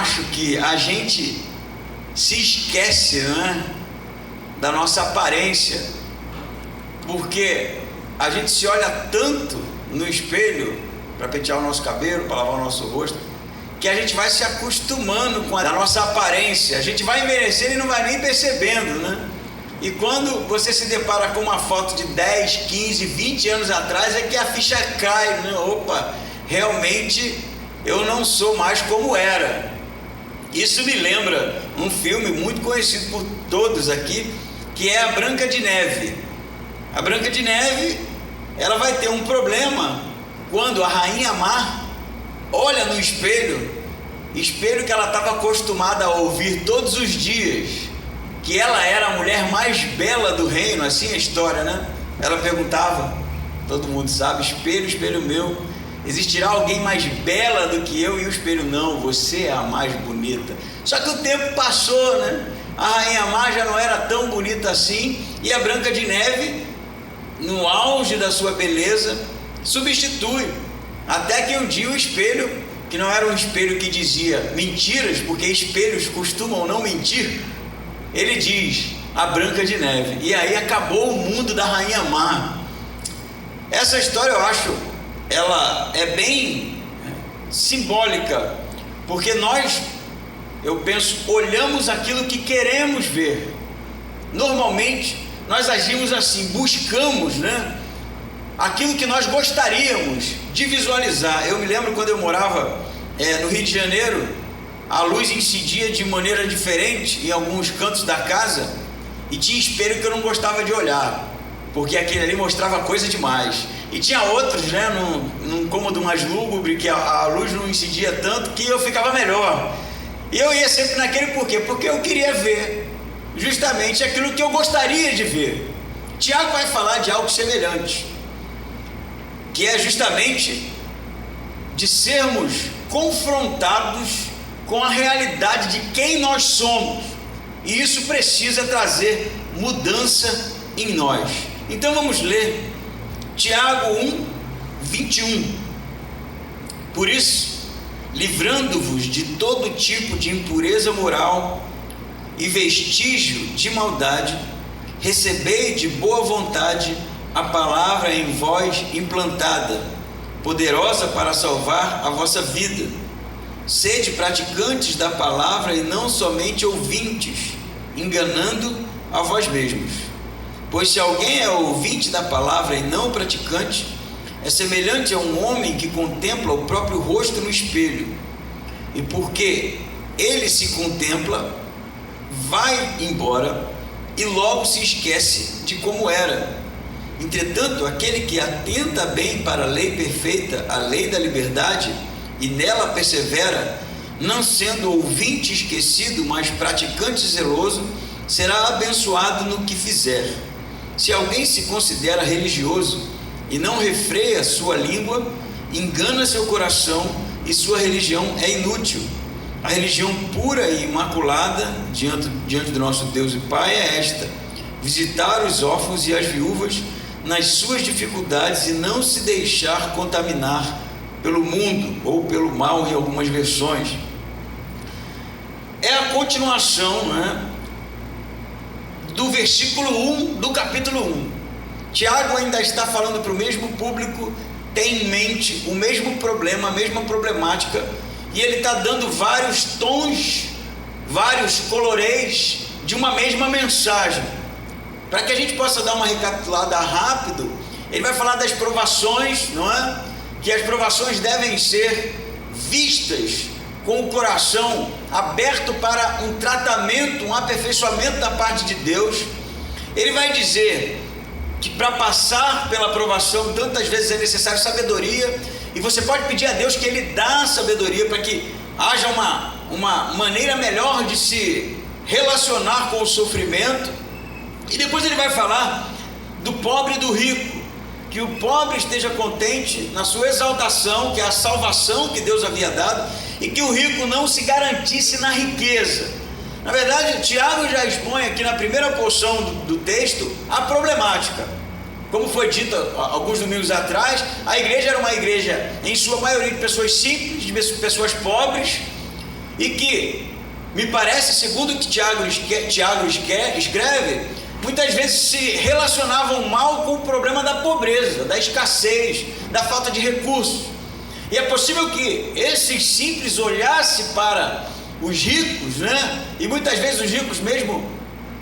acho que a gente se esquece, né, da nossa aparência, porque a gente se olha tanto no espelho para pentear o nosso cabelo, para lavar o nosso rosto, que a gente vai se acostumando com a nossa aparência, a gente vai envelhecendo e não vai nem percebendo, né? E quando você se depara com uma foto de 10, 15, 20 anos atrás, é que a ficha cai, né? Opa, realmente eu não sou mais como era. Isso me lembra um filme muito conhecido por todos aqui, que é a Branca de Neve. A Branca de Neve, ela vai ter um problema quando a Rainha Má olha no espelho que ela estava acostumada a ouvir todos os dias, que ela era a mulher mais bela do reino, assim a história, né? Ela perguntava, todo mundo sabe, espelho, espelho meu, existirá alguém mais bela do que eu? E o espelho, não, você é a mais bonita. Só que o tempo passou, né? A Rainha Má já não era tão bonita assim, e a Branca de Neve, no auge da sua beleza, substitui, até que um dia o espelho, que não era um espelho que dizia mentiras, porque espelhos costumam não mentir, ele diz a Branca de Neve, e aí acabou o mundo da Rainha Má. Essa história, eu acho, ela é bem simbólica, porque nós, eu penso, olhamos aquilo que queremos ver. Normalmente nós agimos assim, buscamos, né, aquilo que nós gostaríamos de visualizar. Eu me lembro quando eu morava no Rio de Janeiro, a luz incidia de maneira diferente em alguns cantos da casa, e tinha espelho que eu não gostava de olhar, porque aquele ali mostrava coisa demais, e tinha outros, né, num cômodo mais lúgubre, que a luz não incidia tanto, que eu ficava melhor, e eu ia sempre naquele. Por quê? Porque eu queria ver justamente aquilo que eu gostaria de ver. Tiago vai falar de algo semelhante, que é justamente de sermos confrontados com a realidade de quem nós somos, e isso precisa trazer mudança em nós. Então vamos ler Tiago 1, 21. Por isso, livrando-vos de todo tipo de impureza moral e vestígio de maldade, recebei de boa vontade a palavra em vós implantada, poderosa para salvar a vossa vida. Sede praticantes da palavra e não somente ouvintes, enganando a vós mesmos. Pois se alguém é ouvinte da palavra e não praticante, é semelhante a um homem que contempla o próprio rosto no espelho, e porque ele se contempla, vai embora e logo se esquece de como era. Entretanto, aquele que atenta bem para a lei perfeita, a lei da liberdade, e nela persevera, não sendo ouvinte esquecido, mas praticante zeloso, será abençoado no que fizer. Se alguém se considera religioso e não refreia sua língua, engana seu coração e sua religião é inútil. A religião pura e imaculada diante do nosso Deus e Pai é esta: visitar os órfãos e as viúvas nas suas dificuldades e não se deixar contaminar pelo mundo ou pelo mal, em algumas versões. É a continuação, né, do versículo 1 do capítulo 1. Tiago ainda está falando para o mesmo público, tem em mente o mesmo problema, a mesma problemática, e ele está dando vários tons, vários coloreis de uma mesma mensagem. Para que a gente possa dar uma recapitulada rápido, ele vai falar das provações, não é? Que as provações devem ser vistas com o coração aberto para um tratamento, um aperfeiçoamento da parte de Deus. Ele vai dizer que para passar pela provação, tantas vezes é necessário sabedoria, e você pode pedir a Deus que Ele dá sabedoria para que haja uma maneira melhor de se relacionar com o sofrimento. E depois ele vai falar do pobre e do rico, que o pobre esteja contente na sua exaltação, que é a salvação que Deus havia dado, e que o rico não se garantisse na riqueza. Na verdade, Tiago já expõe aqui na primeira porção do texto a problemática. Como foi dito alguns domingos atrás, a igreja era uma igreja, em sua maioria, de pessoas simples, de pessoas pobres, e que, me parece, segundo o que Tiago escreve, muitas vezes se relacionavam mal com o problema da pobreza, da escassez, da falta de recursos. E é possível que esses simples olhassem para os ricos, né? E muitas vezes os ricos mesmo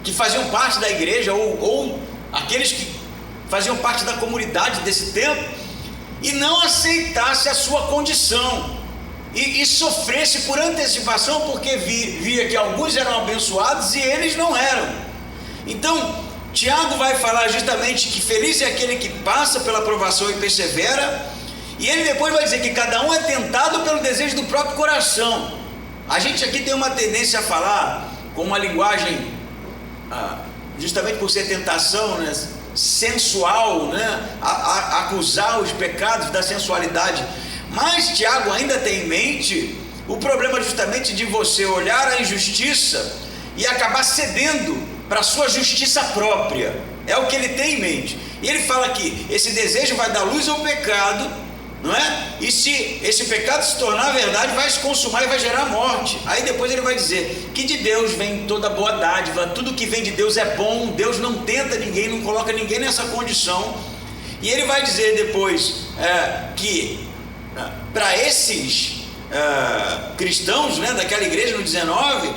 que faziam parte da igreja, ou aqueles que faziam parte da comunidade desse tempo, e não aceitasse a sua condição, e sofresse por antecipação, porque via que alguns eram abençoados e eles não eram. Então, Tiago vai falar justamente que feliz é aquele que passa pela provação e persevera, e ele depois vai dizer que cada um é tentado pelo desejo do próprio coração. A gente aqui tem uma tendência a falar com uma linguagem, justamente por ser tentação, né, sensual, né, a acusar os pecados da sensualidade. Mas Tiago ainda tem em mente o problema justamente de você olhar a injustiça e acabar cedendo para a sua justiça própria. É o que ele tem em mente. E ele fala que esse desejo vai dar luz ao pecado, não é? E se esse pecado se tornar verdade, vai se consumar e vai gerar morte. Aí depois ele vai dizer que de Deus vem toda boa dádiva, tudo que vem de Deus é bom, Deus não tenta ninguém, não coloca ninguém nessa condição. E ele vai dizer depois que para esses cristãos, né, daquela igreja no 19,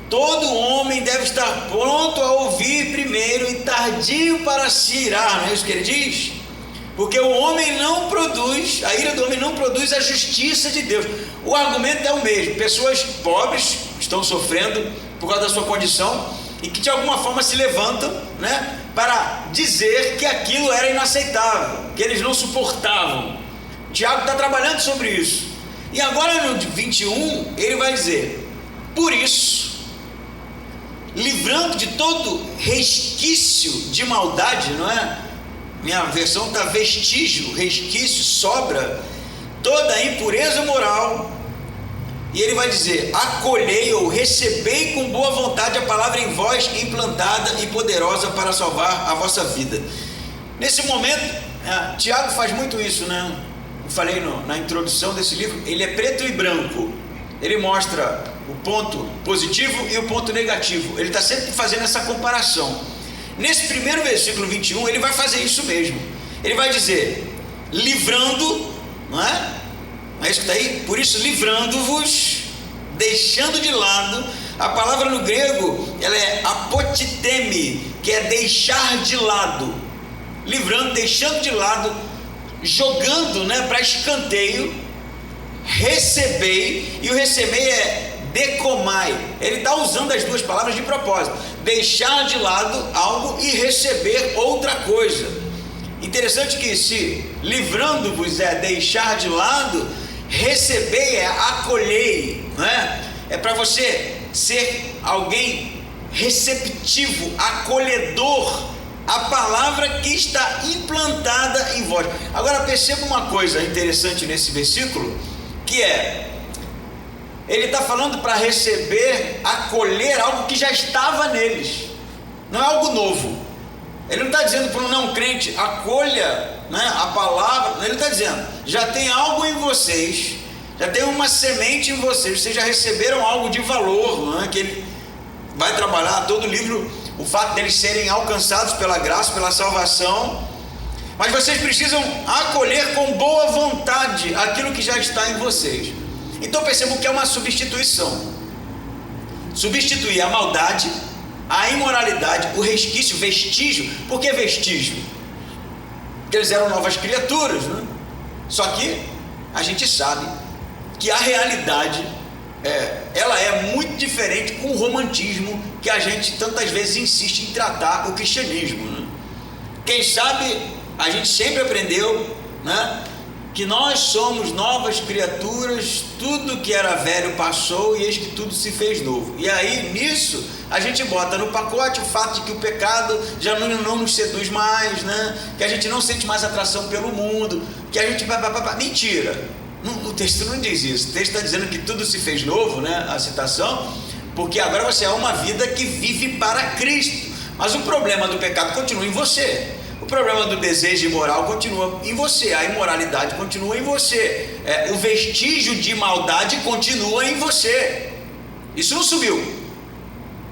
todo homem deve estar pronto a ouvir primeiro e tardio para se irar, não é isso que ele diz? Porque o homem não produz, a ira do homem não produz a justiça de Deus. O argumento é o mesmo: pessoas pobres estão sofrendo por causa da sua condição e que de alguma forma se levantam, né, para dizer que aquilo era inaceitável, que eles não suportavam. Tiago está trabalhando sobre isso. E agora no 21 ele vai dizer: por isso, livrando de todo resquício de maldade, não é? Minha versão está vestígio, resquício, sobra, toda impureza moral. E ele vai dizer: acolhei ou recebei com boa vontade a palavra em vós, implantada e poderosa para salvar a vossa vida. Nesse momento, Tiago faz muito isso, né? Eu falei na introdução desse livro, ele é preto e branco. Ele mostra o ponto positivo e o ponto negativo. Ele está sempre fazendo essa comparação. Nesse primeiro versículo 21, ele vai fazer isso mesmo. Ele vai dizer: livrando, não é? Não é isso que está aí? Por isso, livrando-vos, deixando de lado. A palavra no grego, ela é apotiteme, que é deixar de lado. Livrando, deixando de lado, jogando, né, para escanteio. Recebei, e o receber é decomai. Ele está usando as duas palavras de propósito: deixar de lado algo e receber outra coisa. Interessante que se livrando-vos é deixar de lado, receber é acolhei, não é? É para você ser alguém receptivo, acolhedor à palavra que está implantada em vós. Agora perceba uma coisa interessante nesse versículo, que ele está falando para receber, acolher algo que já estava neles, não é algo novo. Ele não está dizendo para um não crente: acolha, né, a palavra. Ele está dizendo: já tem algo em vocês, já tem uma semente em vocês já receberam algo de valor, né, que ele vai trabalhar todo o livro, o fato deles serem alcançados pela graça, pela salvação. Mas vocês precisam acolher com boa vontade aquilo que já está em vocês. Então percebam que é uma substituição. Substituir a maldade, a imoralidade, o resquício, vestígio. Por que vestígio? Porque eles eram novas criaturas, né? Só que a gente sabe que a realidade ela é muito diferente com o romantismo que a gente tantas vezes insiste em tratar o cristianismo, né? Quem sabe a gente sempre aprendeu, né, que nós somos novas criaturas, tudo que era velho passou e eis que tudo se fez novo. E aí nisso a gente bota no pacote o fato de que o pecado já não nos seduz mais, né? Que a gente não sente mais atração pelo mundo, que a gente... Mentira, o texto não diz isso. O texto está dizendo que tudo se fez novo, né? A citação, porque agora você é uma vida que vive para Cristo. Mas o problema do pecado continua em você. O problema do desejo imoral continua em você, a imoralidade continua em você, o vestígio de maldade continua em você. Isso não subiu,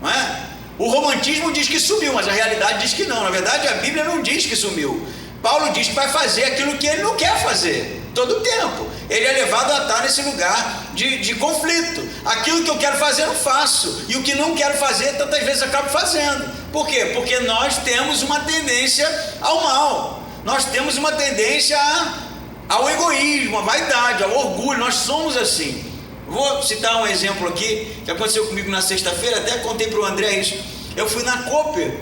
não é? O romantismo diz que sumiu, mas a realidade diz que não. Na verdade, a Bíblia não diz que sumiu. Paulo diz que vai fazer aquilo que ele não quer fazer, todo o tempo. Ele é levado a estar nesse lugar de conflito. Aquilo que eu quero fazer, eu faço. E o que não quero fazer, tantas vezes acabo fazendo. Por quê? Porque nós temos uma tendência ao mal. Nós temos uma tendência ao egoísmo, à vaidade, ao orgulho. Nós somos assim. Vou citar um exemplo aqui, que aconteceu comigo na sexta-feira. Até contei para o André isso. Eu fui na Cooper.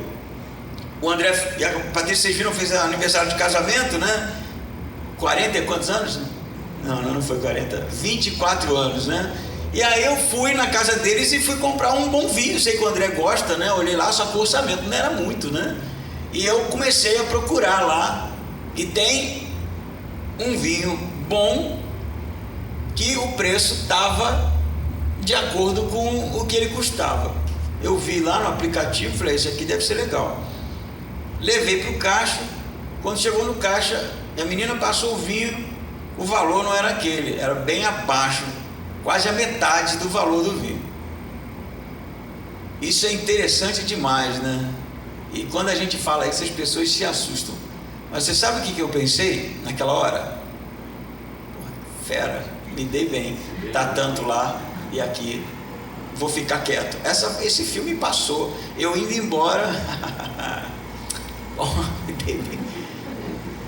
O André e a Patrícia, vocês viram, fez aniversário de casamento, né? 40 e quantos anos? Não foi 40, 24 anos, né? E aí eu fui na casa deles e fui comprar um bom vinho. Sei que o André gosta, né? Olhei lá, só que o orçamento não era muito, né? E eu comecei a procurar lá, e tem um vinho bom, que o preço estava de acordo com o que ele custava. Eu vi lá no aplicativo, falei, esse aqui deve ser legal. Levei para o caixa. Quando chegou no caixa, a menina passou o vinho, o valor não era aquele, era bem abaixo, quase a metade do valor do vinho. Isso é interessante demais, né? E quando a gente fala isso, as pessoas se assustam. Mas você sabe o que eu pensei naquela hora? Fera, me dei bem, tá tanto lá e aqui, vou ficar quieto. Esse filme passou, eu indo embora.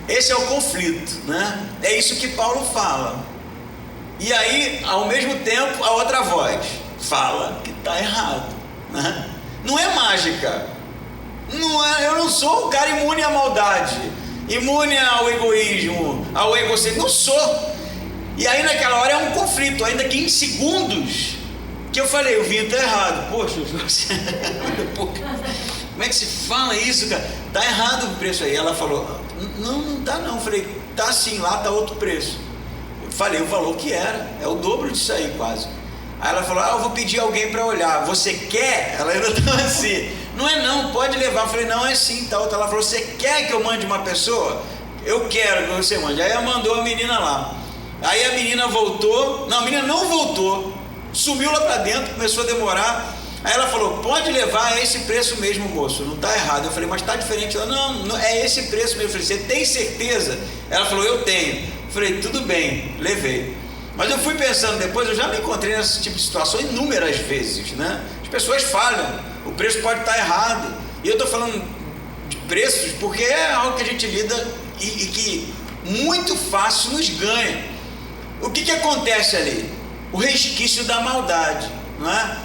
Esse é o conflito, né? É isso que Paulo fala. E aí, ao mesmo tempo, a outra voz fala que está errado, né? Não é mágica. Eu não sou um cara imune à maldade, imune ao egoísmo, ao egocentrismo. Não sou. E aí naquela hora é um conflito, ainda que em segundos, que eu falei, o vinho está errado. Poxa, como é que se fala isso, cara? Tá errado o preço aí. Ela falou, não tá não. Eu falei, tá sim, lá tá outro preço. Eu falei o valor que era, é o dobro disso aí quase. Aí ela falou, eu vou pedir alguém para olhar. Você quer? Ela ainda estava assim, não é não, pode levar. Eu falei, não, é sim, tá outra. Ela falou, você quer que eu mande uma pessoa? Eu quero que você mande. Aí ela mandou a menina lá. Aí a menina voltou, não, a menina não voltou, sumiu lá para dentro, começou a demorar. Aí ela falou, pode levar, é esse preço mesmo, moço, não está errado. Eu falei, mas está diferente. Ela, não, é esse preço mesmo. Eu falei, você tem certeza? Ela falou, eu tenho. Eu falei, tudo bem, levei. Mas eu fui pensando depois, eu já me encontrei nesse tipo de situação inúmeras vezes, né? As pessoas falham, o preço pode estar errado. E eu estou falando de preços porque é algo que a gente lida e que muito fácil nos ganha. O que acontece ali? O resquício da maldade, não é?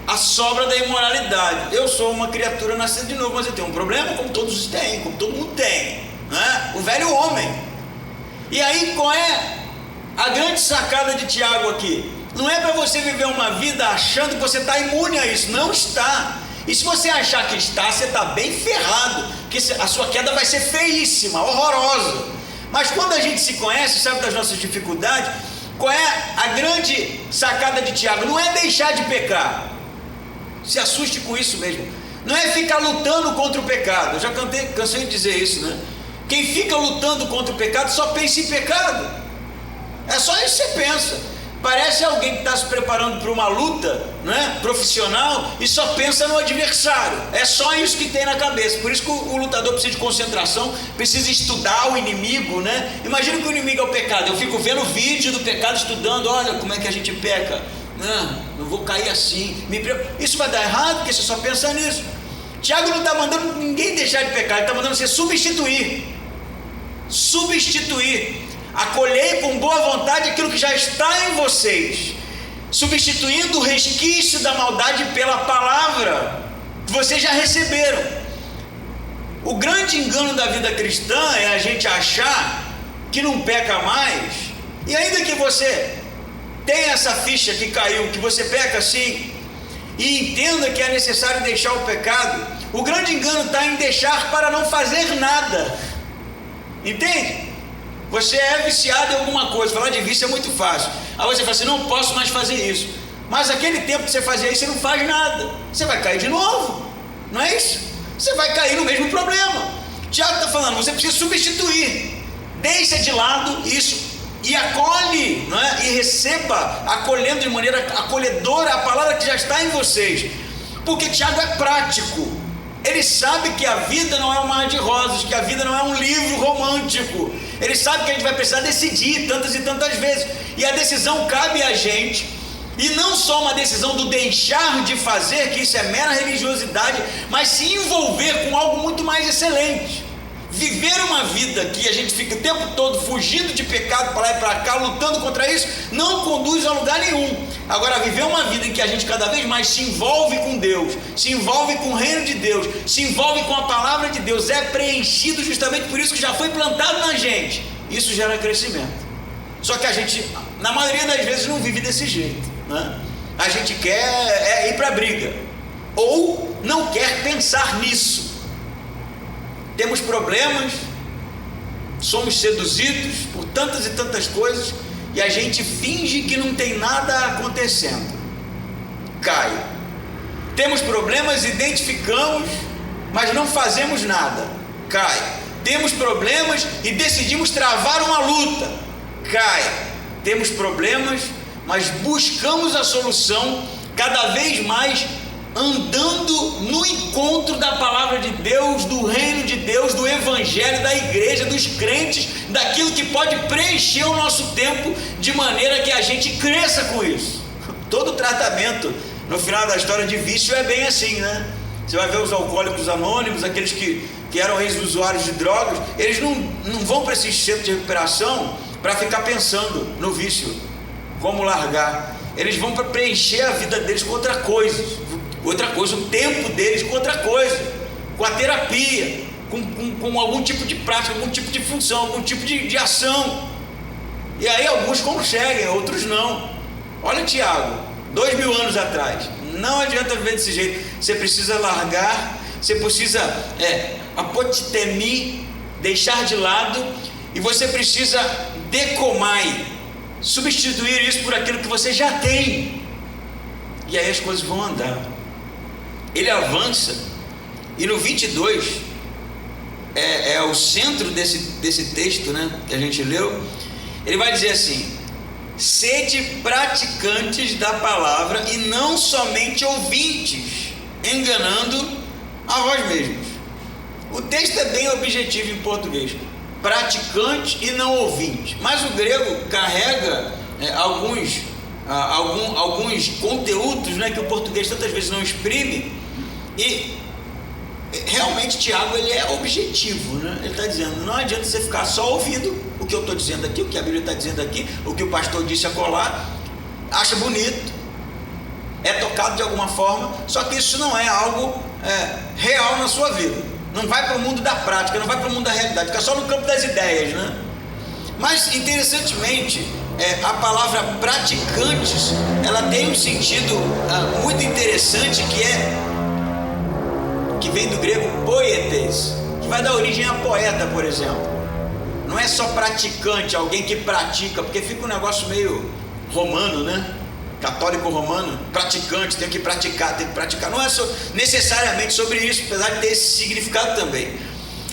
A sobra da imoralidade. Eu sou uma criatura nascida de novo, mas eu tenho um problema, como todos têm, como todo mundo tem, não é? O velho homem. E aí qual é a grande sacada de Tiago aqui? Não é para você viver uma vida achando que você está imune a isso, não está. E se você achar que está, você está bem ferrado, porque a sua queda vai ser feíssima, horrorosa. Mas quando a gente se conhece, sabe das nossas dificuldades, qual é a grande sacada de Tiago? Não é deixar de pecar. Se assuste com isso mesmo. Não é ficar lutando contra o pecado. Eu já cansei de dizer isso, né? Quem fica lutando contra o pecado só pensa em pecado. É só isso que você pensa. Parece alguém que está se preparando para uma luta, né, profissional, e só pensa no adversário. É só isso que tem na cabeça. Por isso que o lutador precisa de concentração, precisa estudar o inimigo, né? Imagina que o inimigo é o pecado. Eu fico vendo vídeo do pecado, estudando, olha como é que a gente peca. Não vou cair assim. Isso vai dar errado, porque você só pensa nisso. Tiago não está mandando ninguém deixar de pecar, ele está mandando você substituir. Acolhei com boa vontade aquilo que já está em vocês, substituindo o resquício da maldade pela palavra que vocês já receberam. O grande engano da vida cristã é a gente achar que não peca mais, e ainda que você tenha essa ficha que caiu, que você peca sim, e entenda que é necessário deixar o pecado, o grande engano está em deixar para não fazer nada. Entende? Você é viciado em alguma coisa. Falar de vício é muito fácil. Aí você fala assim, não posso mais fazer isso. Mas aquele tempo que você fazia isso, você não faz nada. Você vai cair de novo. Não é isso? Você vai cair no mesmo problema. Tiago está falando, você precisa substituir. Deixa de lado isso e acolhe, não é? E receba, acolhendo de maneira acolhedora a palavra que já está em vocês, porque Tiago é prático. Ele sabe que a vida não é um mar de rosas, que a vida não é um livro romântico. Ele sabe que a gente vai precisar decidir tantas e tantas vezes, e a decisão cabe a gente, e não só uma decisão do deixar de fazer, que isso é mera religiosidade, mas se envolver com algo muito mais excelente. Viver uma vida que a gente fica o tempo todo fugindo de pecado para lá e para cá, lutando contra isso, não conduz a lugar nenhum. Agora, viver uma vida em que a gente cada vez mais se envolve com Deus, se envolve com o reino de Deus, se envolve com a palavra de Deus, é preenchido justamente por isso que já foi plantado na gente. Isso gera crescimento. Só que a gente, na maioria das vezes, não vive desse jeito, né? A gente quer ir para a briga, ou não quer pensar nisso. Temos problemas, somos seduzidos por tantas e tantas coisas, e a gente finge que não tem nada acontecendo, cai. Temos problemas, identificamos, mas não fazemos nada, cai. Temos problemas e decidimos travar uma luta, cai. Temos problemas, mas buscamos a solução cada vez mais, andando no encontro da palavra de Deus, do reino de Deus, do evangelho, da igreja, dos crentes, daquilo que pode preencher o nosso tempo, de maneira que a gente cresça com isso. Todo tratamento, no final da história de vício, é bem assim, né? Você vai ver os alcoólicos anônimos, aqueles que eram ex-usuários de drogas, eles não vão para esse centro de recuperação para ficar pensando no vício, como largar. Eles vão para preencher a vida deles com outra coisa, o tempo deles com outra coisa, com a terapia, com algum tipo de prática, algum tipo de função, algum tipo de ação. E aí alguns conseguem, outros não. Olha Tiago, 2000 anos atrás, não adianta viver desse jeito. Você precisa largar, você precisa apotitemi, deixar de lado, e você precisa decomai, substituir isso por aquilo que você já tem, e aí as coisas vão andar. Ele avança, e no 22 é o centro desse texto, né, que a gente leu. Ele vai dizer assim: sede praticantes da palavra e não somente ouvintes, enganando a vós mesmos. O texto é bem objetivo em português, praticante e não ouvinte, mas o grego carrega alguns conteúdos, né, que o português tantas vezes não exprime. E realmente Tiago, ele é objetivo, né? Ele está dizendo, não adianta você ficar só ouvindo o que eu estou dizendo aqui, o que a Bíblia está dizendo aqui, o que o pastor disse acolá, acha bonito, é tocado de alguma forma, só que isso não é algo real na sua vida. Não vai para o mundo da prática, não vai para o mundo da realidade, fica só no campo das ideias, né? Mas interessantemente, a palavra praticantes, ela tem um sentido muito interessante, que vem do grego poietes, que vai dar origem a poeta, por exemplo. Não é só praticante, alguém que pratica, porque fica um negócio meio romano, né? Católico romano, praticante, tem que praticar. Não é necessariamente sobre isso, apesar de ter esse significado também.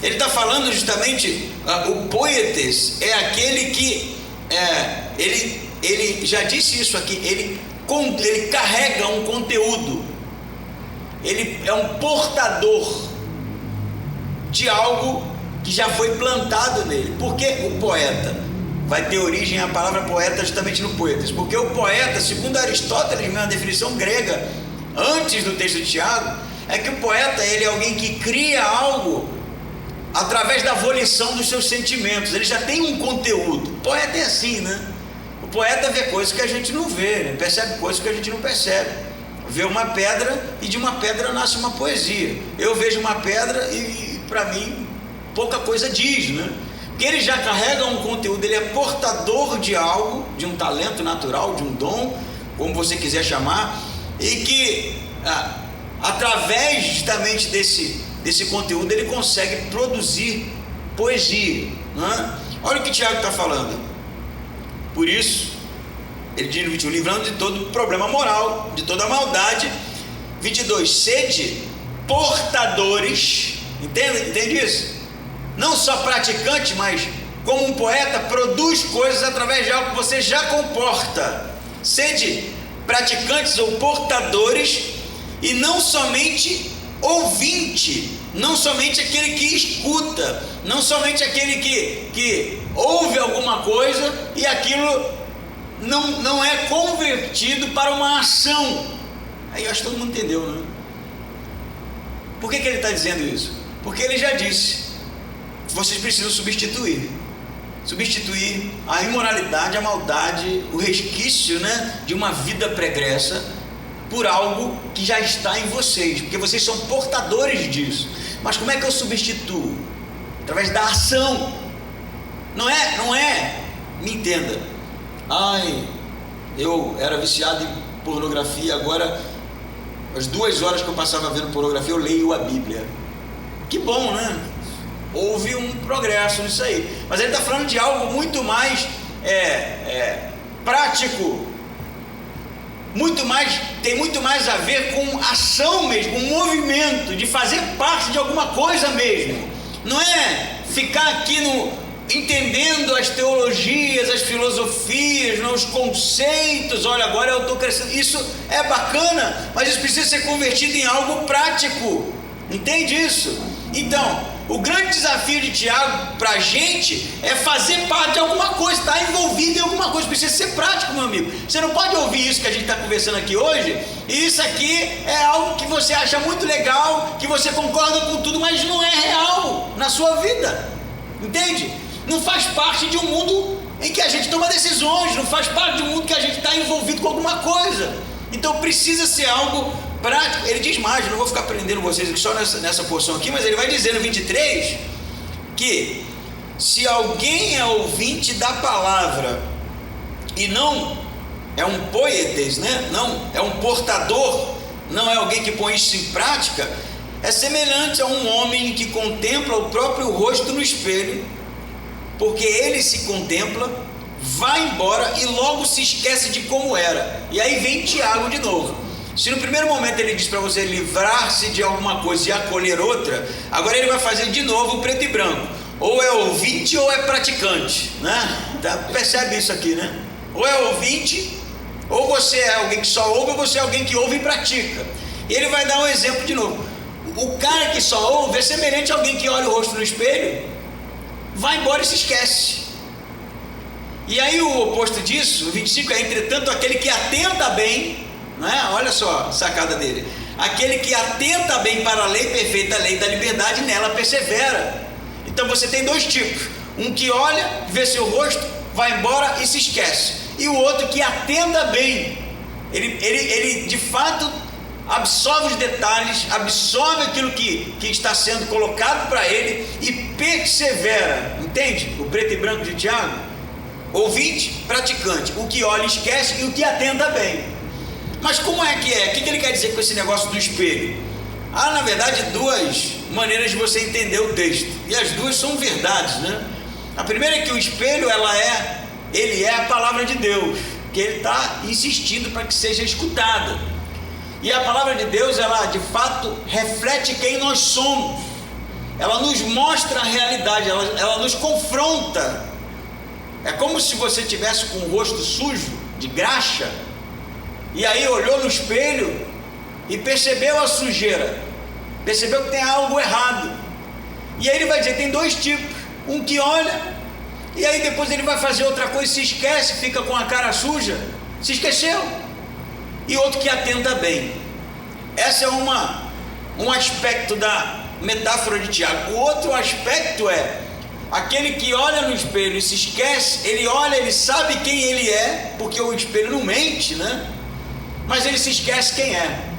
Ele está falando justamente, o poietes é aquele que, ele já disse isso aqui, ele carrega um conteúdo, ele é um portador de algo que já foi plantado nele. Por que o poeta? Vai ter origem a palavra poeta justamente no poetas, porque o poeta, segundo Aristóteles, mesma definição grega, antes do texto de Tiago, é que o poeta, ele é alguém que cria algo através da volição dos seus sentimentos. Ele já tem um conteúdo. O poeta é assim, né? O poeta vê coisas que a gente não vê, né? Percebe coisas que a gente não percebe. Vê uma pedra e de uma pedra nasce uma poesia. Eu vejo uma pedra e para mim pouca coisa diz, né? Porque ele já carrega um conteúdo, ele é portador de algo, de um talento natural, de um dom, como você quiser chamar, e que através justamente desse conteúdo ele consegue produzir poesia, né? Olha o que Tiago está falando. Por isso ele diz no 21, livrando de todo problema moral, de toda maldade. 22, sede portadores, entende isso? Não só praticante, mas como um poeta, produz coisas através de algo que você já comporta. Sede praticantes ou portadores, e não somente ouvinte, não somente aquele que escuta, não somente aquele que ouve alguma coisa e aquilo não é convertido para uma ação. Aí eu acho que todo mundo entendeu, né? Por que ele está dizendo isso? Porque ele já disse: vocês precisam substituir a imoralidade, a maldade, o resquício, né, de uma vida pregressa por algo que já está em vocês, porque vocês são portadores disso. Mas como é que eu substituo? Através da ação. Não é, me entenda, eu era viciado em pornografia, agora as 2 horas que eu passava vendo pornografia eu leio a Bíblia. Que bom, né? Houve um progresso nisso aí, mas ele está falando de algo muito mais prático, tem muito mais a ver com ação mesmo, um movimento de fazer parte de alguma coisa mesmo. Não é ficar aqui entendendo as teologias, as filosofias, os conceitos. Olha, agora eu estou crescendo. Isso é bacana, mas isso precisa ser convertido em algo prático. Entende isso? Então, o grande desafio de Tiago para a gente é fazer parte de alguma coisa, estar envolvido em alguma coisa. Precisa ser prático, meu amigo. Você não pode ouvir isso que a gente está conversando aqui hoje, e isso aqui é algo que você acha muito legal, que você concorda com tudo, mas não é real na sua vida. Entende? Não faz parte de um mundo em que a gente toma decisões, não faz parte de um mundo que a gente está envolvido com alguma coisa. Então precisa ser algo prático. Ele diz mais, não vou ficar prendendo vocês aqui só nessa porção aqui, mas ele vai dizer no 23 que se alguém é ouvinte da palavra e não é um poietes, né? Não é um portador, não é alguém que põe isso em prática, é semelhante a um homem que contempla o próprio rosto no espelho, porque ele se contempla, vai embora e logo se esquece de como era. E aí vem Tiago de novo. Se no primeiro momento ele diz para você livrar-se de alguma coisa e acolher outra, agora ele vai fazer de novo o preto e branco. Ou é ouvinte ou é praticante, né? Percebe isso aqui, né? Ou é ouvinte, ou você é alguém que só ouve, ou você é alguém que ouve e pratica. E ele vai dar um exemplo de novo. O cara que só ouve é semelhante a alguém que olha o rosto no espelho, vai embora e se esquece. E aí o oposto disso, o 25, é entretanto aquele que atenta bem, né? Olha só a sacada dele: aquele que atenta bem para a lei perfeita, a lei da liberdade, nela persevera. Então você tem 2 tipos: um que olha, vê seu rosto, vai embora e se esquece, e o outro que atenta bem, ele de fato absorve os detalhes, absorve aquilo que está sendo colocado para ele e persevera. Entende? O preto e branco de Tiago: ouvinte, praticante, o que olha esquece e o que atenta bem. Mas como é que é? O que ele quer dizer com esse negócio do espelho? Há na verdade 2 maneiras de você entender o texto, e as 2 são verdades, né? A primeira é que o espelho ele é a palavra de Deus, que ele está insistindo para que seja escutada. E a palavra de Deus, ela de fato reflete quem nós somos. Ela nos mostra a realidade, ela nos confronta. É como se você tivesse com o rosto sujo, de graxa, e aí olhou no espelho e percebeu a sujeira, percebeu que tem algo errado. E aí ele vai dizer: tem 2 tipos: um que olha, e aí depois ele vai fazer outra coisa, se esquece, fica com a cara suja, se esqueceu. E outro que atenta bem. Esse é um aspecto da metáfora de Tiago. O outro aspecto é aquele que olha no espelho e se esquece. Ele olha, ele sabe quem ele é, porque o espelho não mente, né? Mas ele se esquece quem é.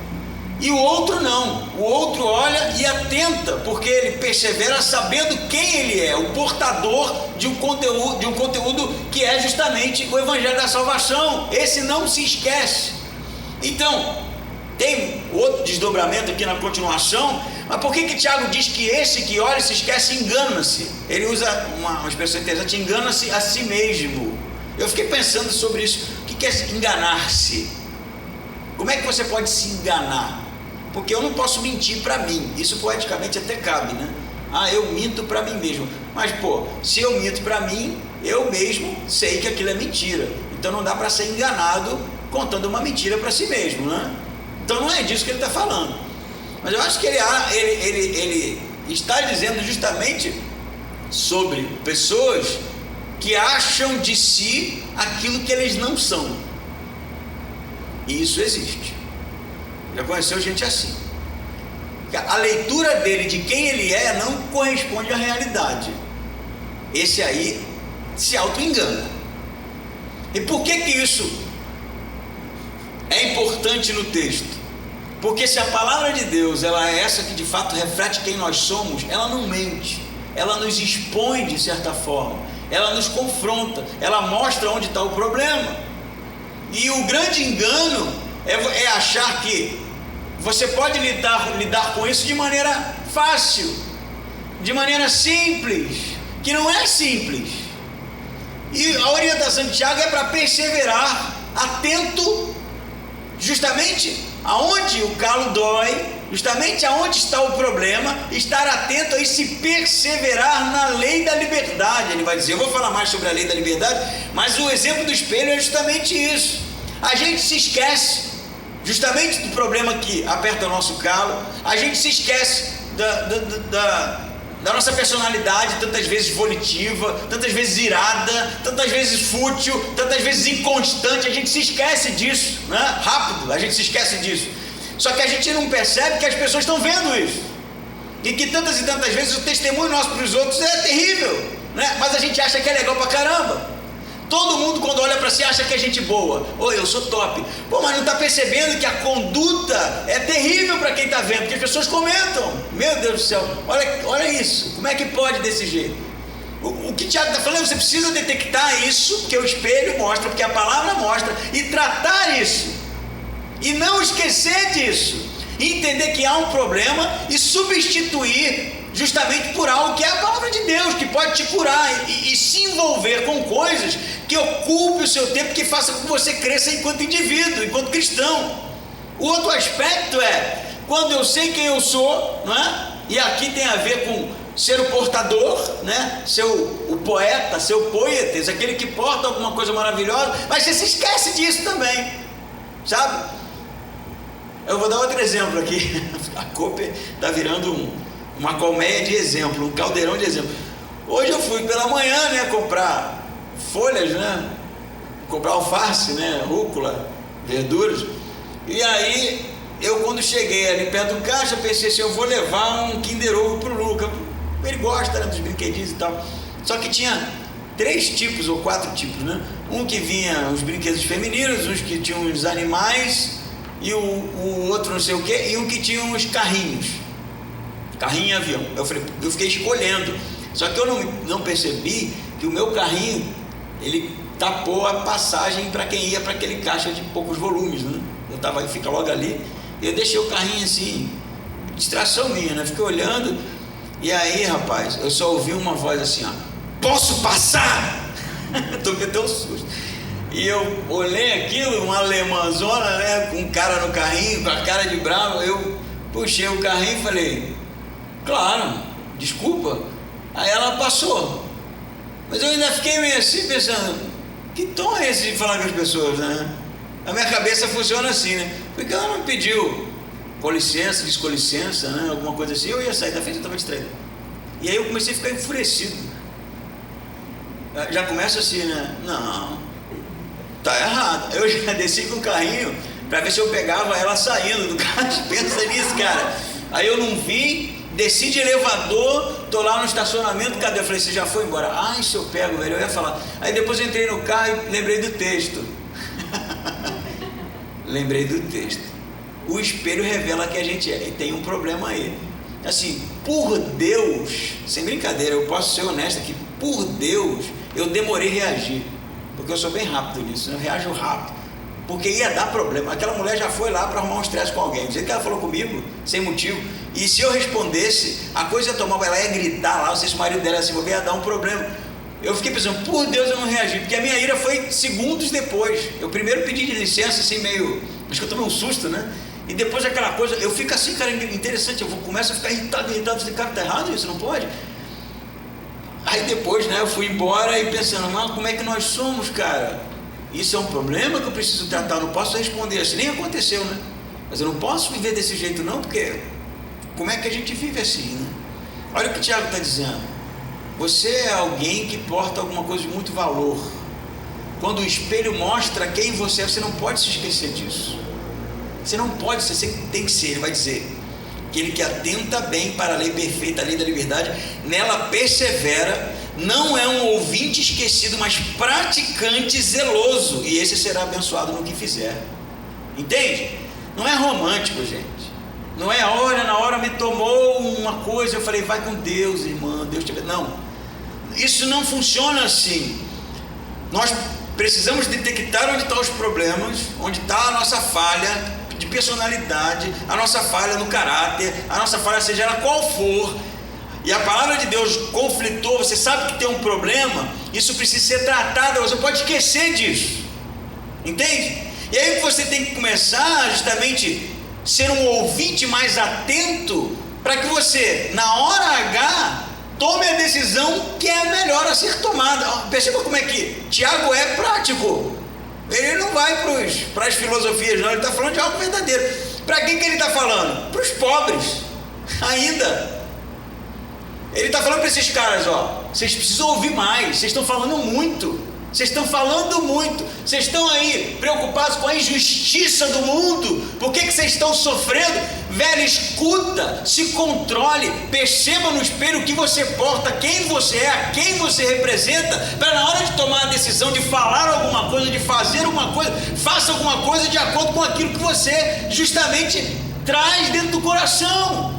E o outro não, o outro olha e atenta, porque ele persevera sabendo quem ele é, o portador de um conteúdo que é justamente o evangelho da salvação. Esse não se esquece. Então, tem outro desdobramento aqui na continuação. Mas por que Tiago diz que esse que olha e se esquece engana-se? Ele usa uma expressão interessante: engana-se a si mesmo. Eu fiquei pensando sobre isso. O que é enganar-se? Como é que você pode se enganar? Porque eu não posso mentir para mim. Isso poeticamente até cabe, né? eu minto para mim mesmo. Mas pô, se eu minto para mim, eu mesmo sei que aquilo é mentira. Então não dá para ser enganado contando uma mentira para si mesmo, né? Então não é disso que ele está falando. Mas eu acho que ele está dizendo justamente sobre pessoas que acham de si aquilo que eles não são. E isso existe. Já conheceu gente assim. A leitura dele de quem ele é não corresponde à realidade. Esse aí se auto-engana. E por que isso é importante no texto? Porque se a palavra de Deus ela é essa que de fato reflete quem nós somos, ela não mente, ela nos expõe de certa forma, ela nos confronta, ela mostra onde está o problema. E o grande engano é achar que você pode lidar com isso de maneira fácil, de maneira simples, que não é simples. E a orientação de Tiago é para perseverar, atento, justamente aonde o calo dói, justamente aonde está o problema, estar atento e se perseverar na lei da liberdade. Ele vai dizer, eu vou falar mais sobre a lei da liberdade, mas o exemplo do espelho é justamente isso. A gente se esquece justamente do problema que aperta o nosso calo, a gente se esquece da nossa personalidade, tantas vezes volitiva, tantas vezes irada, tantas vezes fútil, tantas vezes inconstante. A gente se esquece disso, né? Rápido, a gente se esquece disso. Só que a gente não percebe que as pessoas estão vendo isso, e que tantas e tantas vezes o testemunho nosso para os outros é terrível, né? Mas a gente acha que é legal pra caramba. Todo mundo quando olha para si acha que é gente boa. Eu sou top. Pô, mas não está percebendo que a conduta é terrível para quem está vendo, porque as pessoas comentam. Meu Deus do céu, olha isso, como é que pode desse jeito? O que Tiago está falando, você precisa detectar isso, porque o espelho mostra, porque a palavra mostra, e tratar isso, e não esquecer disso, e entender que há um problema e substituir justamente por algo que é a palavra de Deus, que pode te curar e se envolver com coisas que ocupe o seu tempo, que faça com que você cresça enquanto indivíduo, enquanto cristão. O outro aspecto é, quando eu sei quem eu sou, não é? E aqui tem a ver com ser o portador, né? Ser o poeta, ser o poetes, aquele que porta alguma coisa maravilhosa, mas você se esquece disso também, sabe? Eu vou dar outro exemplo aqui. A Cooper está virando uma colmeia de exemplo, um caldeirão de exemplo. Hoje eu fui pela manhã, né, comprar folhas, né, comprar alface, né, rúcula, verduras. E aí eu, quando cheguei ali perto do caixa, pensei assim, eu vou levar um Kinder Ovo pro Luca, ele gosta, né, dos brinquedinhos e tal. Só que tinha 3 tipos ou 4 tipos, né? Um que vinha os brinquedos femininos, uns que tinham os animais, e o outro não sei o que, e um que tinha uns carrinho e avião. Eu fiquei escolhendo, só que eu não percebi que o meu carrinho, ele tapou a passagem para quem ia para aquele caixa de poucos volumes, né? Fica logo ali, e eu deixei o carrinho assim, distração minha, né? Fiquei olhando, e aí, rapaz, eu só ouvi uma voz assim, ó, posso passar? Tô com até um susto. E eu olhei aquilo, uma alemãzona, né, com um cara no carrinho, com a cara de bravo. Eu puxei o carrinho e falei, claro, desculpa. Aí ela passou, mas eu ainda fiquei meio assim pensando, que tom é esse de falar com as pessoas, né? A minha cabeça funciona assim, né? Porque ela não pediu com licença, disse com licença, né? Alguma coisa assim, eu ia sair da frente, eu estava distraído. E aí eu comecei a ficar enfurecido. Já começa assim, né? Não, tá errado. Eu já desci com o carrinho para ver se eu pegava ela saindo do carro. Pensa nisso, cara. Aí eu não vi, desci de elevador, tô lá no estacionamento, cadê? Eu falei, você já foi embora? Ai, se eu pego, velho, eu ia falar. Aí depois eu entrei no carro e lembrei do texto. Lembrei do texto. O espelho revela que a gente é, e tem um problema aí. Assim, por Deus, sem brincadeira, eu posso ser honesto aqui, por Deus, eu demorei a reagir, porque eu sou bem rápido nisso, eu reajo rápido, porque ia dar problema. Aquela mulher já foi lá para arrumar um estresse com alguém, do jeito que ela falou comigo, sem motivo, e se eu respondesse, a coisa ia tomar, ela ia gritar lá, não sei se o marido dela se envolver, ia dar um problema. Eu fiquei pensando, por Deus eu não reagi, porque a minha ira foi segundos depois. Eu primeiro pedi de licença, assim meio, acho que eu tomei um susto, né? E depois aquela coisa, eu fico assim, cara, interessante, começo a ficar irritado, falei, cara, tá errado isso, não pode? Aí depois, né, eu fui embora e pensando, mas como é que nós somos, cara? Isso é um problema que eu preciso tratar, eu não posso responder assim, nem aconteceu, né? Mas eu não posso viver desse jeito não, porque como é que a gente vive assim, né? Olha o que o Tiago está dizendo, você é alguém que porta alguma coisa de muito valor. Quando o espelho mostra quem você é, você não pode se esquecer disso. Você não pode, você tem que ser, ele vai dizer, aquele que atenta bem para a lei perfeita, a lei da liberdade, nela persevera, não é um ouvinte esquecido, mas praticante zeloso, e esse será abençoado no que fizer. Entende? Não é romântico, gente. Não é, olha, na hora me tomou uma coisa, eu falei, vai com Deus, irmã, Deus te abençoe. Não, isso não funciona assim. Nós precisamos detectar onde estão os problemas, onde está a nossa falha de personalidade, a nossa falha no caráter, a nossa falha seja ela qual for, e a palavra de Deus conflitou, você sabe que tem um problema, isso precisa ser tratado, você pode esquecer disso, entende? E aí você tem que começar justamente ser um ouvinte mais atento, para que você, na hora H, tome a decisão que é a melhor a ser tomada. Perceba como é que Tiago é prático. Ele não vai para as filosofias, não. Ele está falando de algo verdadeiro. Para quem que ele está falando? Para os pobres, ainda. Ele está falando para esses caras, ó, vocês precisam ouvir mais, vocês estão falando muito. Vocês estão falando muito, vocês estão aí preocupados com a injustiça do mundo, por que vocês estão sofrendo? Velho, escuta, se controle, perceba no espelho o que você porta, quem você é, a quem você representa, para na hora de tomar a decisão de falar alguma coisa, de fazer alguma coisa, faça alguma coisa de acordo com aquilo que você justamente traz dentro do coração.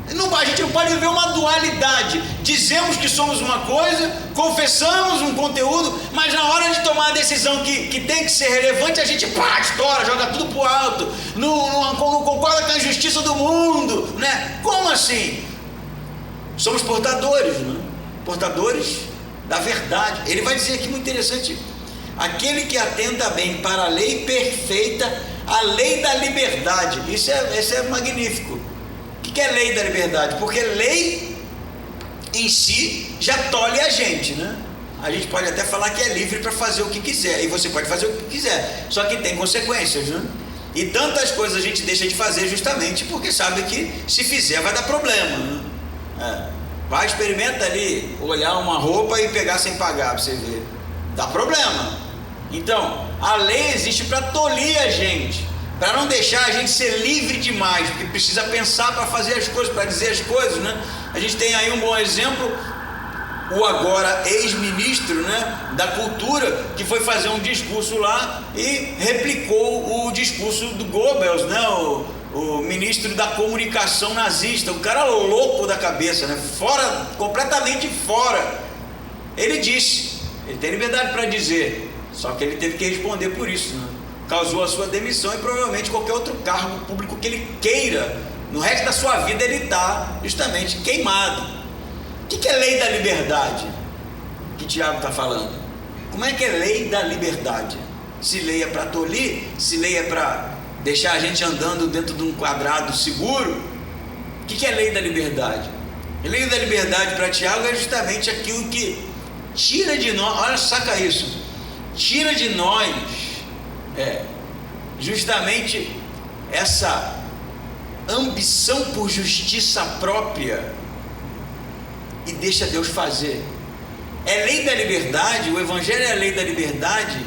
A gente não pode viver uma dualidade, dizemos que somos uma coisa, confessamos um conteúdo, mas na hora de tomar a decisão que tem que ser relevante, a gente estoura, joga tudo pro alto, não concorda com a injustiça do mundo, né? Como assim? Somos portadores, né? Portadores da verdade. Ele vai dizer aqui muito interessante, aquele que atenta bem para a lei perfeita, a lei da liberdade. Isso é magnífico. O que é lei da liberdade? Porque lei em si já tolhe a gente, né? A gente pode até falar que é livre para fazer o que quiser, e você pode fazer o que quiser, só que tem consequências, né? E tantas coisas a gente deixa de fazer justamente porque sabe que se fizer vai dar problema, né? Vai, experimenta ali, olhar uma roupa e pegar sem pagar para você ver, dá problema. Então, a lei existe para tolir a gente, para não deixar a gente ser livre demais, porque precisa pensar para fazer as coisas, para dizer as coisas, né? A gente tem aí um bom exemplo, o agora ex-ministro, né, da cultura, que foi fazer um discurso lá e replicou o discurso do Goebbels, né, o ministro da comunicação nazista, o cara louco da cabeça, né, fora, completamente fora. Ele disse, ele tem liberdade para dizer, só que ele teve que responder por isso, né? Causou a sua demissão e provavelmente qualquer outro cargo público que ele queira, no resto da sua vida ele está justamente queimado. O que é lei da liberdade que Tiago está falando? Como é que é lei da liberdade? Se lei é para tolir, se lei é para deixar a gente andando dentro de um quadrado seguro, o que é lei da liberdade? A lei da liberdade para Tiago é justamente aquilo que tira de nós, olha, saca isso, tira de nós justamente essa ambição por justiça própria e deixa Deus fazer. É lei da liberdade, o evangelho é a lei da liberdade,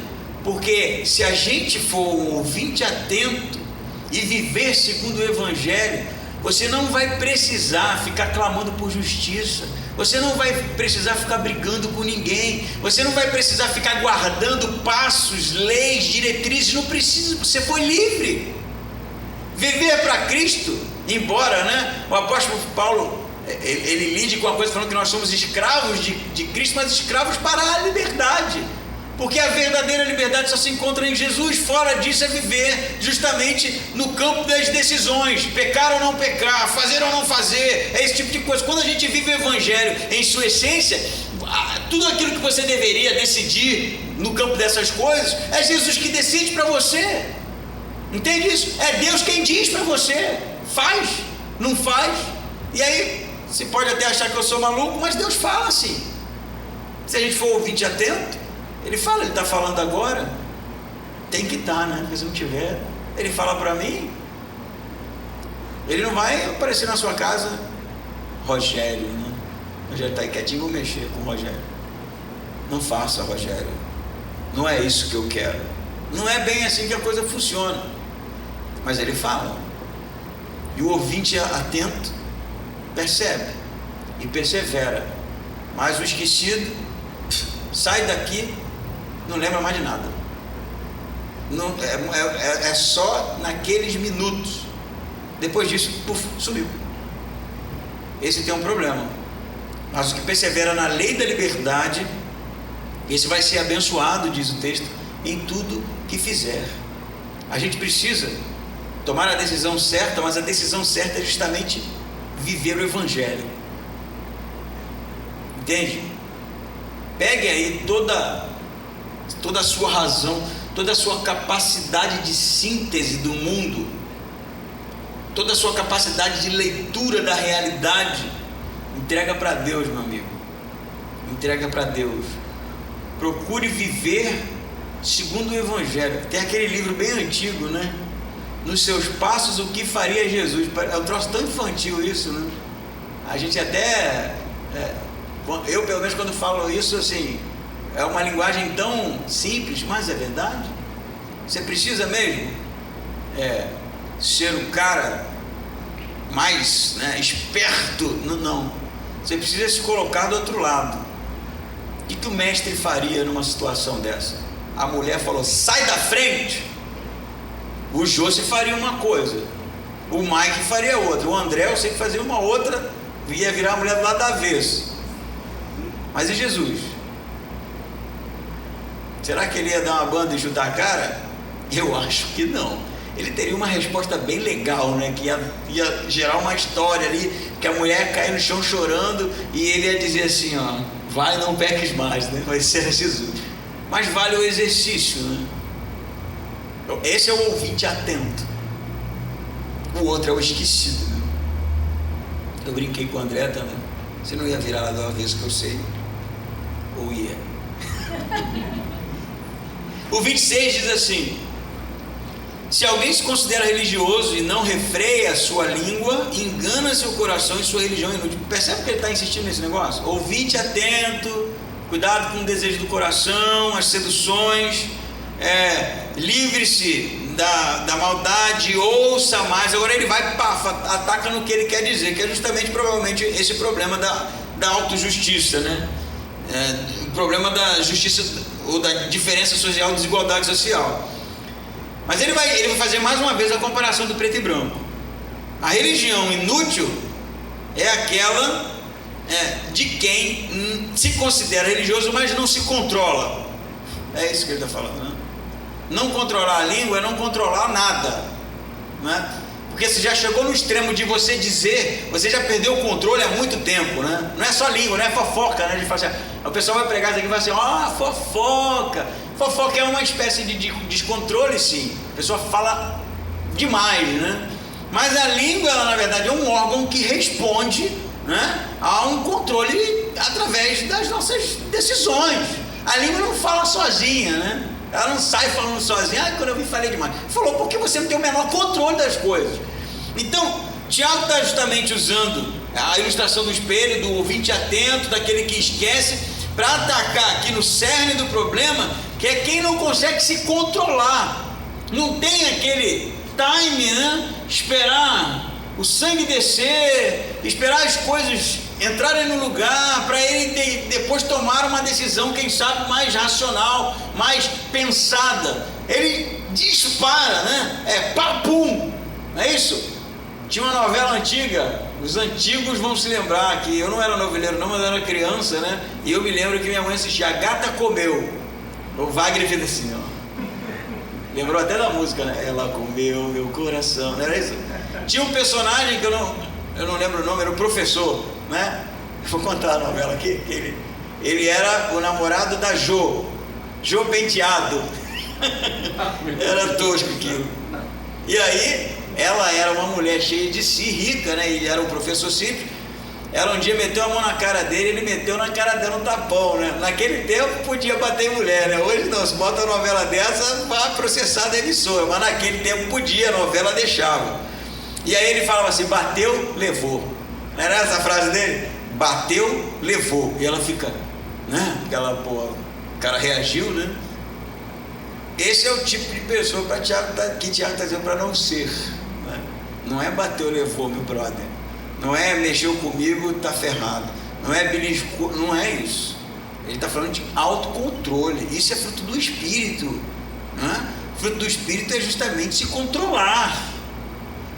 porque se a gente for um ouvinte atento e viver segundo o evangelho, você não vai precisar ficar clamando por justiça, você não vai precisar ficar brigando com ninguém, você não vai precisar ficar guardando passos, leis, diretrizes, não precisa, você foi livre. Viver para Cristo, embora, né, o apóstolo Paulo, ele lide com a coisa falando que nós somos escravos de Cristo, mas escravos para a liberdade, porque a verdadeira liberdade só se encontra em Jesus. Fora disso é viver justamente no campo das decisões, pecar ou não pecar, fazer ou não fazer, é esse tipo de coisa. Quando a gente vive o evangelho em sua essência, tudo aquilo que você deveria decidir no campo dessas coisas, é Jesus que decide para você. Entende isso? É Deus quem diz para você: faz, não faz. E aí, você pode até achar que eu sou maluco, mas Deus fala assim. Se a gente for ouvinte atento, Ele fala, Ele está falando agora. Tem que estar, né? Porque se não tiver, Ele fala para mim. Ele não vai aparecer na sua casa, Rogério, né? Rogério está aí quietinho, vou mexer com o Rogério. Não faça, Rogério. Não é isso que eu quero. Não é bem assim que a coisa funciona. Mas Ele fala. E o ouvinte atento percebe e persevera. Mas o esquecido sai daqui, não lembra mais de nada. Não, é só naqueles minutos. Depois disso, puf, sumiu. Esse tem um problema. Mas o que persevera na lei da liberdade, esse vai ser abençoado, diz o texto, em tudo que fizer. A gente precisa tomar a decisão certa, mas a decisão certa é justamente viver o Evangelho. Entende? Pegue aí toda a sua razão, toda a sua capacidade de síntese do mundo, toda a sua capacidade de leitura da realidade, entrega para Deus, meu amigo. Entrega para Deus. Procure viver segundo o Evangelho. Tem aquele livro bem antigo, né? Nos seus passos, o que faria Jesus? É um troço tão infantil isso, né? A gente até... eu, pelo menos, quando falo isso, assim, é uma linguagem tão simples, mas é verdade. Você precisa mesmo ser o cara mais, né, esperto. Não. Você precisa se colocar do outro lado. O que o mestre faria numa situação dessa? A mulher falou: sai da frente. O José faria uma coisa, o Mike faria outra, o André eu sei que fazia uma outra, ia virar a mulher do lado da avesso. Mas e Jesus? Será que ele ia dar uma banda e chutar a cara? Eu acho que não. Ele teria uma resposta bem legal, né? Que ia gerar uma história ali, que a mulher ia cair no chão chorando e ele ia dizer assim, ó, vai, não peques mais, né? Vai ser Jesus. Mas vale o exercício, né? Esse é o ouvinte atento. O outro é o esquecido, né? Eu brinquei com o André também. Você não ia virar lá de uma vez que eu sei? Ou ia? O 26 diz assim: se alguém se considera religioso e não refreia a sua língua, engana seu coração e sua religião é inútil. Percebe que ele está insistindo nesse negócio? Ouvinte atento, cuidado com o desejo do coração, as seduções, livre-se da maldade, ouça mais. Agora ele vai, ataca no que ele quer dizer, que é justamente, provavelmente, esse problema da autojustiça, né? O problema da justiça ou da diferença social, desigualdade social. Mas ele vai fazer mais uma vez a comparação do preto e branco. A religião inútil é aquela de quem se considera religioso, mas não se controla. É isso que ele está falando, né? Não controlar a língua é não controlar nada, né? Porque você já chegou no extremo de você dizer, você já perdeu o controle há muito tempo, né? Não é só língua, não é fofoca, né? Assim, o pessoal vai pregar isso aqui e vai assim, fofoca. Fofoca é uma espécie de descontrole, sim. A pessoa fala demais, né? Mas a língua, ela, na verdade, é um órgão que responde, né, a um controle através das nossas decisões. A língua não fala sozinha, né? Ela não sai falando sozinha. Quando eu vi, falei demais. Falou porque você não tem o menor controle das coisas. Então, Tiago está justamente usando a ilustração do espelho, do ouvinte atento, daquele que esquece, para atacar aqui no cerne do problema, que é quem não consegue se controlar. Não tem aquele time, né? Esperar o sangue descer, esperar as coisas entrarem no lugar, para ele depois tomar uma decisão, quem sabe, mais racional, mais pensada. Ele dispara, né? Papum, não é isso? Tinha uma novela antiga, os antigos vão se lembrar, que eu não era noveleiro não, mas eu era criança, né? E eu me lembro que minha mãe assistia A Gata Comeu. O Wagner fez assim, ó. Lembrou até da música, né? Ela comeu meu coração, não era isso? Tinha um personagem que eu não lembro o nome, era o professor, né? Vou contar a novela aqui, que ele era o namorado da Jô Penteado. Era tosco aquilo. E aí, ela era uma mulher cheia de si, rica, né? Ele era um professor simples. Ela um dia meteu a mão na cara dele, ele meteu na cara dela um tapão, né? Naquele tempo podia bater em mulher, né? Hoje não, se bota uma novela dessa, vai processar da emissora. Mas naquele tempo podia, a novela deixava. E aí ele falava assim, bateu, levou. Não era essa a frase dele? Bateu, levou. E ela fica, né? Porque ela, pô, o cara reagiu, né? Esse é o tipo de pessoa que Tiago está dizendo para não ser, né? Não é bateu, levou, meu brother. Não é mexeu comigo, tá ferrado. Não é beliscou, não é isso. Ele está falando de autocontrole. Isso é fruto do Espírito, né? Fruto do Espírito é justamente se controlar.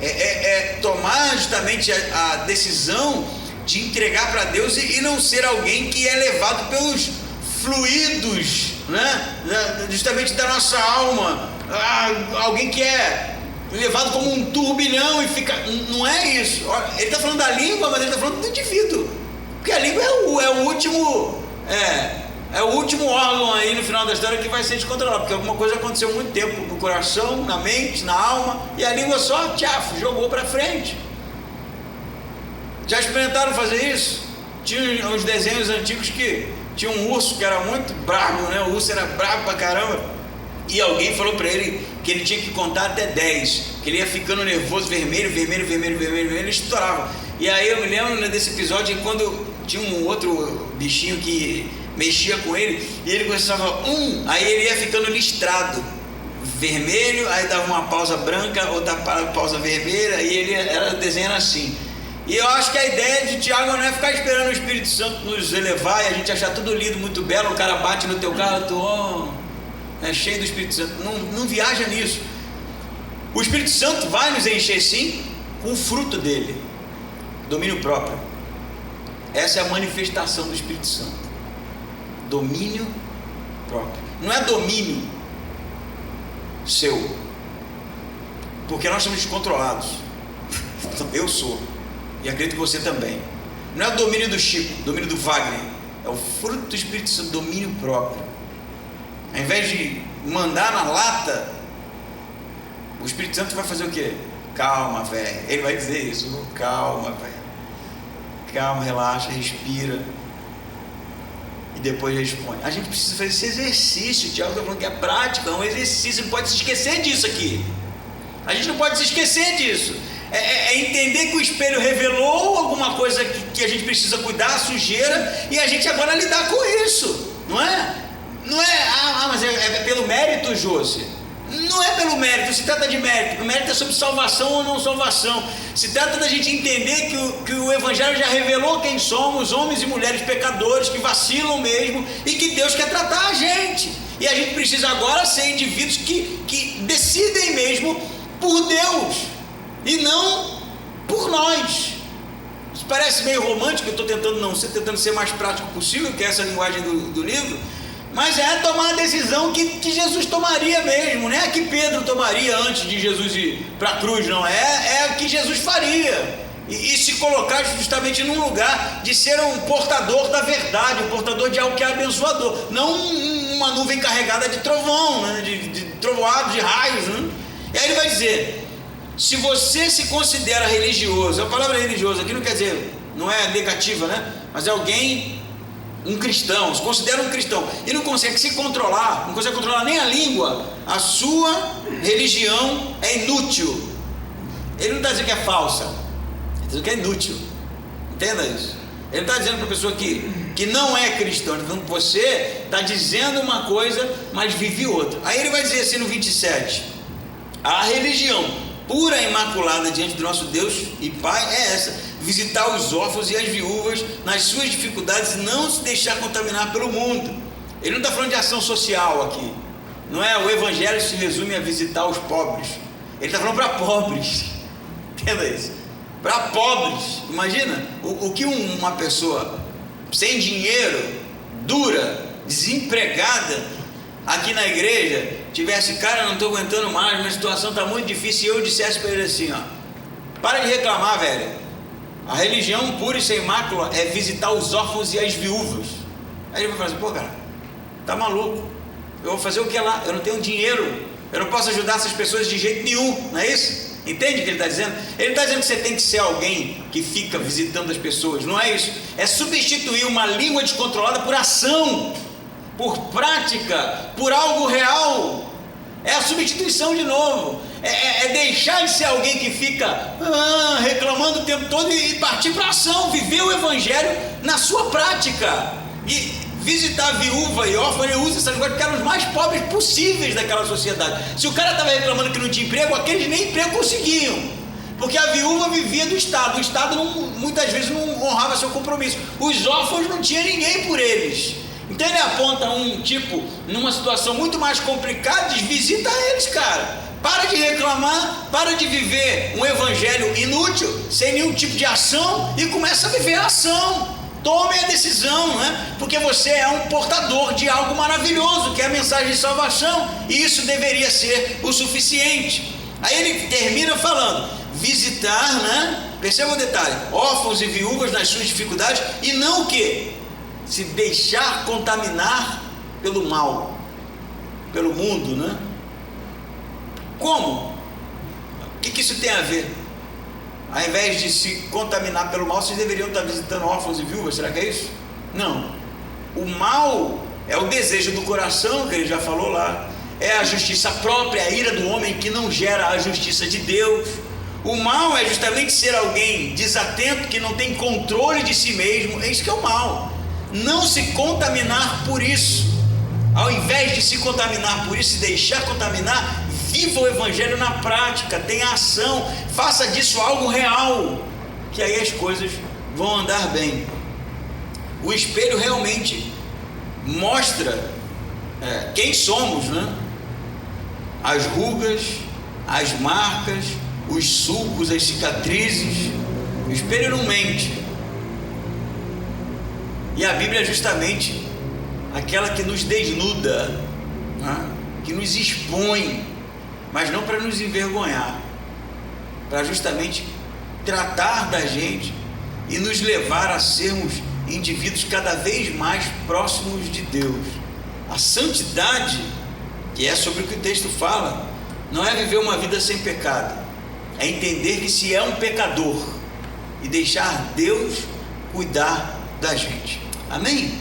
É tomar justamente a decisão de entregar para Deus e não ser alguém que é levado pelos fluidos, né? Justamente da nossa alma. Alguém que é levado como um turbilhão e fica. Não é isso. Ele está falando da língua, mas ele está falando do indivíduo. Porque a língua é o último. É o último órgão aí no final da história que vai ser descontrolado. Porque alguma coisa aconteceu há muito tempo no coração, na mente, na alma. E a língua só jogou para frente. Já experimentaram fazer isso? Tinha uns desenhos antigos que tinha um urso que era muito bravo, né? O urso era bravo pra caramba. E alguém falou pra ele que ele tinha que contar até 10, que ele ia ficando nervoso, vermelho, ele estourava. E aí eu me lembro, né, desse episódio quando tinha um outro bichinho que mexia com ele, e ele começava aí ele ia ficando listrado, vermelho, aí dava uma pausa branca, outra pausa vermelha, e ele era desenhando assim. E eu acho que a ideia de Tiago não é ficar esperando o Espírito Santo nos elevar e a gente achar tudo lindo, muito belo, o cara bate no teu carro, cheio do Espírito Santo. Não viaja nisso. O Espírito Santo vai nos encher sim com o fruto dele, domínio próprio. Essa é a manifestação do Espírito Santo, domínio próprio. Não é domínio seu, porque nós somos descontrolados. Eu sou, e acredito que você também. Não é o domínio do Chico, domínio do Wagner, é o fruto do Espírito Santo, domínio próprio. Ao invés de mandar na lata, o Espírito Santo vai fazer o quê? Calma, velho. Ele vai dizer isso. Calma, velho. Calma, relaxa, respira. E depois responde. A gente precisa fazer esse exercício. O Tiago está falando que é prática, é um exercício. Não pode se esquecer disso aqui. A gente não pode se esquecer disso. É entender que o espelho revelou alguma coisa que a gente precisa cuidar, a sujeira, e a gente agora lidar com isso. Não é? Não é, mas é pelo mérito, Josi. Não é pelo mérito, se trata de mérito. O mérito é sobre salvação ou não salvação. Se trata da gente entender que o Evangelho já revelou quem somos, homens e mulheres pecadores, que vacilam mesmo, e que Deus quer tratar a gente. E a gente precisa agora ser indivíduos que decidem mesmo por Deus, e não por nós. Isso parece meio romântico, eu estou tentando ser mais prático possível, que é essa linguagem do livro. Mas é tomar a decisão que Jesus tomaria mesmo, não é a que Pedro tomaria antes de Jesus ir para a cruz, não. É o que Jesus faria. E se colocar justamente num lugar de ser um portador da verdade, um portador de algo que é abençoador, não uma nuvem carregada de trovão, né? de trovoados, de raios, né? E aí ele vai dizer, se você se considera religioso, a palavra religioso aqui não quer dizer, não é negativa, né? Mas é alguém, um cristão, se considera um cristão e não consegue se controlar, não consegue controlar nem a língua, a sua religião é inútil. Ele não está dizendo que é falsa, ele está dizendo que é inútil. Entenda isso. Ele está dizendo para a pessoa que não é cristão, então você está dizendo uma coisa, mas vive outra. Aí ele vai dizer assim no 27, a religião pura e imaculada diante do nosso Deus e Pai é essa: visitar os órfãos e as viúvas nas suas dificuldades e não se deixar contaminar pelo mundo. Ele não está falando de ação social aqui, não é? O Evangelho se resume a visitar os pobres. Ele está falando para pobres, entenda isso, para pobres. Imagina o que uma pessoa sem dinheiro, dura, desempregada, aqui na igreja, tivesse, cara, não estou aguentando mais, minha situação está muito difícil, e eu dissesse para ele assim, para de reclamar, velho, a religião pura e sem mácula é visitar os órfãos e as viúvas. Aí ele vai falar assim, pô, cara, tá maluco, eu vou fazer o que lá? Eu não tenho dinheiro, eu não posso ajudar essas pessoas de jeito nenhum, não é isso? Entende o que ele está dizendo? Ele está dizendo que você tem que ser alguém que fica visitando as pessoas, não é isso? É substituir uma língua descontrolada por ação, por prática, por algo real. É a substituição de novo. É deixar de ser alguém que fica reclamando o tempo todo e partir para a ação, viver o evangelho na sua prática. E visitar a viúva e órfã, ele usa essas coisas porque eram os mais pobres possíveis daquela sociedade. Se o cara estava reclamando que não tinha emprego, aqueles nem emprego conseguiam, porque a viúva vivia do Estado. O Estado muitas vezes não honrava seu compromisso. Os órfãos não tinha ninguém por eles. Então ele aponta um tipo numa situação muito mais complicada, diz: visita eles, cara. Para de reclamar, para de viver um evangelho inútil, sem nenhum tipo de ação, e começa a viver a ação. Tome a decisão, né? Porque você é um portador de algo maravilhoso, que é a mensagem de salvação, e isso deveria ser o suficiente. Aí ele termina falando: visitar, né? Perceba o detalhe: órfãos e viúvas nas suas dificuldades, e não o quê? Se deixar contaminar pelo mal, pelo mundo, né? Como? O que isso tem a ver? Ao invés de se contaminar pelo mal, vocês deveriam estar visitando órfãos e viúvas, será que é isso? Não. O mal é o desejo do coração, que ele já falou lá. É a justiça própria, a ira do homem que não gera a justiça de Deus. O mal é justamente ser alguém desatento, que não tem controle de si mesmo. É isso que é o mal. Não se contaminar por isso. Ao invés de se contaminar por isso e deixar contaminar, viva o evangelho na prática, tenha ação, faça disso algo real, que aí as coisas vão andar bem. O espelho realmente mostra quem somos, né? As rugas, as marcas, os sulcos, as cicatrizes. O espelho não mente. E a Bíblia é justamente aquela que nos desnuda, né? Que nos expõe, mas não para nos envergonhar, para justamente tratar da gente e nos levar a sermos indivíduos cada vez mais próximos de Deus. A santidade, que é sobre o que o texto fala, não é viver uma vida sem pecado, é entender que se é um pecador e deixar Deus cuidar da gente. Amém?